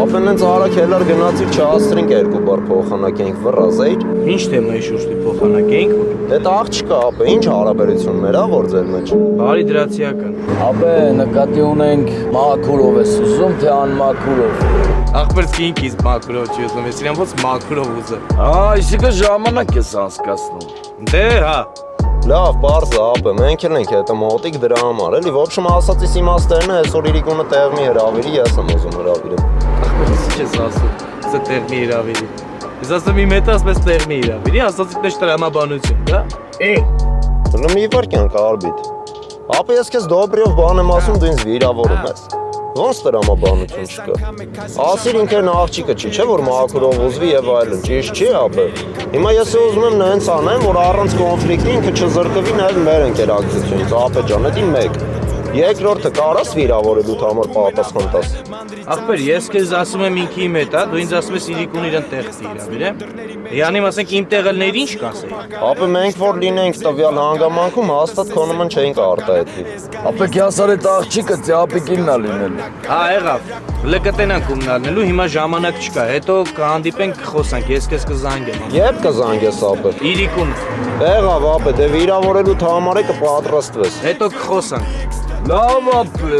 Ապեն հենց արագ հելար գնացիր չհասցրինք 2 բար փոխանակենք վռազ էիր։ Ինչ թեմայի շուշտի փոխանակենք։ Դա աղջկա ապե, ինչ հարաբերություններ ա որ ձեր մեջ։ Բարի դրացիական։ Ապե նկատի ունենք մաքուրով ես ուզում, թե անմաքուրով։ Ախպեր ինքիս մաքրով չի ուզում, ես իրան ոնց մաքրով ուզեմ։ Այսինքն ժամանակ ես անցկացնում։ Դե հա։ Լավ, բարձ ապե, մենք էլ ենք հետը մոտիկ դրա համար, էլի, в общем, ասածիս իմաստերն է, այսօր իրիկունը տեղմի հրավիրի, ես եմ ուզում հրավիրեմ։ Ախպեր ինչ ես ասում, սա տեղմի հրավիրի։ Ես ասում իմ հետ ասպես տեղմի հրավիրի, ասածիդ մեջ տրամաբանություն, դա։ Բլու մի վարքյան կարբիտ։ Ապե ես քեզ դոբրիով բան եմ ասում, դու ինձ վիրավորում ես։ Ոնց տրամաբանություն չկա։ Ասիր ինքն աղջիկը չի, չէ՞ որ մաքրով ուզվի եւ այլն, ճիշտ չի ապե։ Հիմա ես ուզում եմ նենց անեմ, որ առանց կոնֆլիկտի ինքը չզրկվի նաեւ մեր ընկերակցությունից, ապե ջան, դա 1։ Երկրորդը կարաս վիրավորելուդ համար պատասխան տաս։ Ախպեր, ես քեզ ասում եմ ինքի իմ հետ, դու ինձ ասում ես իրիկուն իրան տեղի հրավիրեմ։ Յանիմ ասենք իմ տեղելներ ինչ կասեի։ Ապե մենք որ լինենք տվյալ հանգամանքում հաստատ քո նման չէինք արտահայտվի։ Ապե քյասար այդ աղջիկը ծյապիկինն ա լինել։ Հա, եղավ։ Լկտենանք ումնալնելու, հիմա ժամանակ չկա, հետո կհանդիպենք խոսանք, ես քեզ կզանգեմ։ Երբ կզանգես ապե։ Իրիկուն։ Եղավ ապե, դե վիրավորելու համար է կպատրաստվես։ Հետո կխոսանք։ Լավ ապե։